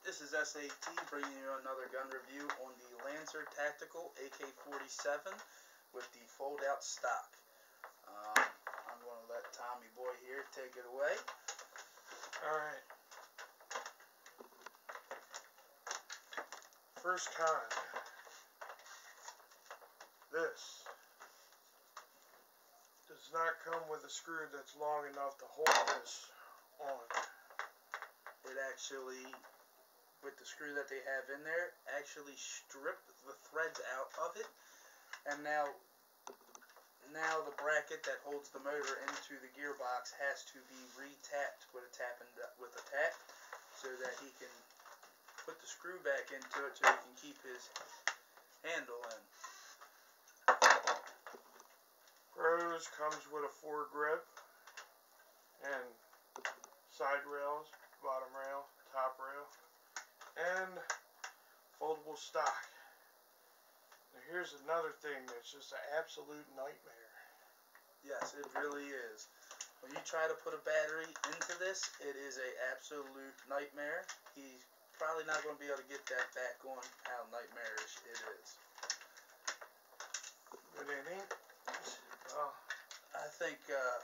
This is S.A.T. bringing you another gun review on the Lancer Tactical AK-47 with the fold-out stock. I'm going to let Tommy Boy here take it away. Alright. First con. This does not come with a screw that's long enough to hold this on. It actually, with the screw that they have in there, actually stripped the threads out of it, and now the bracket that holds the motor into the gearbox has to be re-tapped with a tap, so that he can put the screw back into it so he can keep his handle in. Pros comes with a foregrip and side rails, bottom rail, top rail, and foldable stock. Now here's another thing that's just an absolute nightmare. Yes, it really is. When you try to put a battery into this, it is an absolute nightmare. He's probably not going to be able to get that back on how nightmarish it is. But it ain't. Well, I think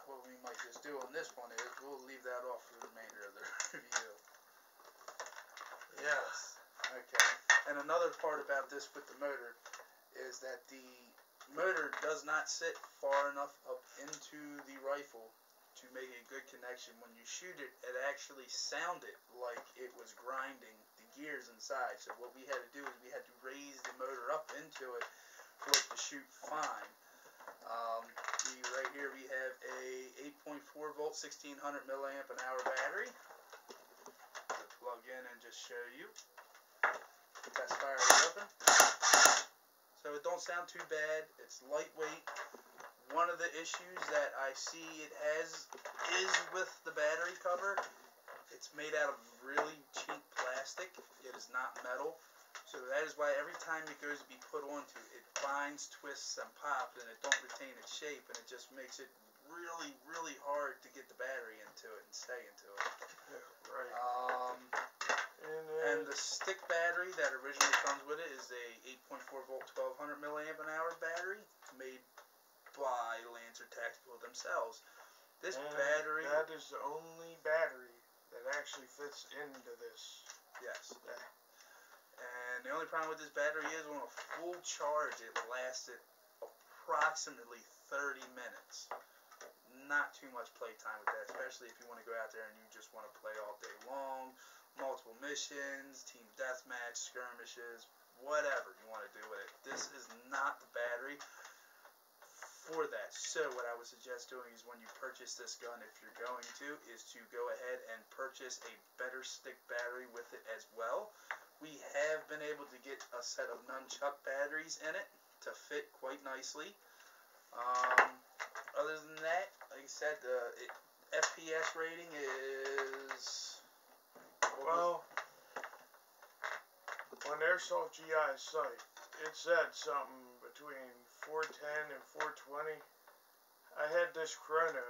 what we might just do on this one is we'll leave that off for the remainder of the review. yes. Okay. And another part about this with the motor is that the motor does not sit far enough up into the rifle to make a good connection. When you shoot it, it actually sounded like it was grinding the gears inside. So what we had to do is we had to raise the motor up into it for it to shoot fine. Right here we have a 8.4 volt 1600 milliamp an hour battery. To plug in and just show you. Test fire is open. So it don't sound too bad. It's lightweight. One of the issues that I see it has is with the battery cover. It's made out of really cheap plastic. It is not metal. So that is why every time it goes to be put onto, it binds, twists, and pops, and it don't retain its shape, and it just makes it really, really hard to get the battery into it and stay into it. Yeah, right. And the stick battery that originally comes with it is a 8.4 volt 1200 milliamp an hour battery made by Lancer Tactical themselves. This battery... That is the only battery that actually fits into this. Yes. And the only problem with this battery is on a full charge, it lasted approximately 30 minutes. Not too much playtime with that, especially if you want to go out there and you just want to play all day long, multiple missions, team deathmatch, skirmishes, whatever you want to do with it. This is not the battery for that. So what I would suggest doing is when you purchase this gun, if you're going to, is to go ahead and purchase a better stick battery with it as well. We have been able to get a set of nunchuck batteries in it to fit quite nicely. Other than that, like I said, the FPS rating is... Well, on Airsoft GI's site, it said something between 410 and 420. I had this chrono,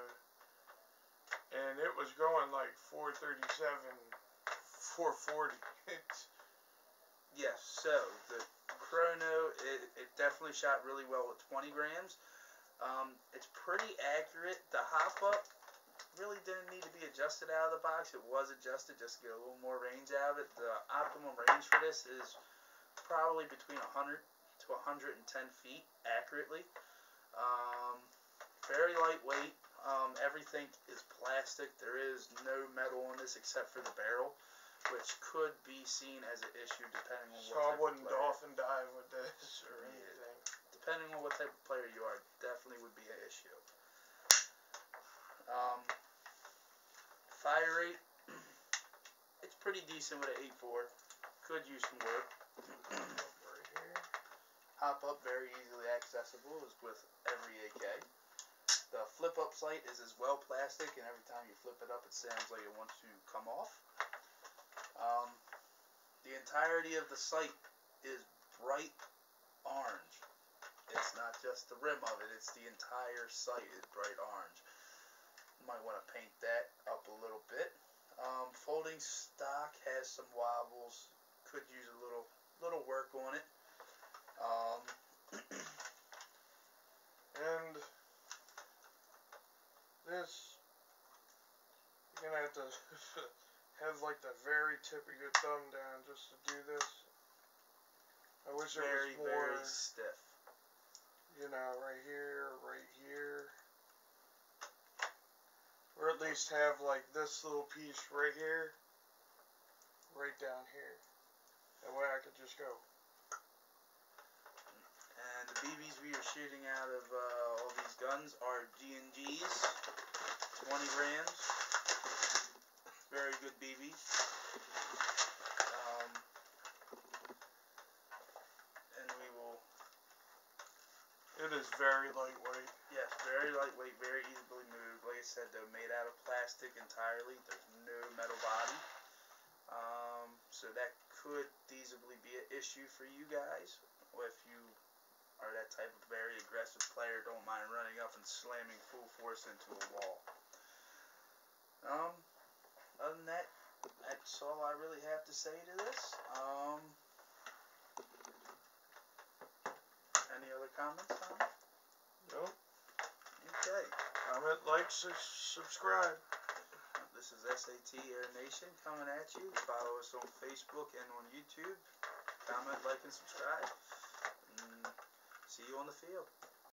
and it was going like 437, 440. Yes, so the chrono, it definitely shot really well with 20 grams. It's pretty accurate. The hop-up really didn't need to be adjusted out of the box. It was adjusted just to get a little more range out of it. The optimum range for this is probably between 100 to 110 feet accurately. Very lightweight. Everything is plastic. There is no metal on this except for the barrel, which could be seen as an issue depending on what type of player. So I wouldn't dolphin dive with this or anything. Depending on what type of player you are, definitely would be an issue. Fire rate, it's pretty decent with an 8.4. Could use some work. Right here. Hop up very easily accessible as with every AK. The flip up sight is as well plastic, and every time you flip it up, it sounds like it wants to come off. The entirety of the sight is bright orange. It's not just the rim of it, it's the entire sight is bright orange. You might want to paint that up a little bit. Folding stock has some wobbles. Could use a little work on it. And this, you're gonna have to have like the very tip of your thumb down just to do this. I wish it was more, very stiff. you know, right here, or at least have like this little piece right here, right down here. That way I could just go. And the BBs we are shooting out of all these guns are G&Gs, 20 grams. Very good BBs. And we will... It is very lightweight. Yes, very lightweight, very easily moved. Like I said, they're made out of plastic entirely. There's no metal body. So that could feasibly be an issue for you guys. If you are that type of very aggressive player, don't mind running up and slamming full force into a wall. Other than that, that's all I really have to say to this. Any other comments, Tom? Nope. Okay. Comment, like, subscribe. This is S.A.T. Air Nation coming at you. Follow us on Facebook and on YouTube. Comment, like, and subscribe. And see you on the field.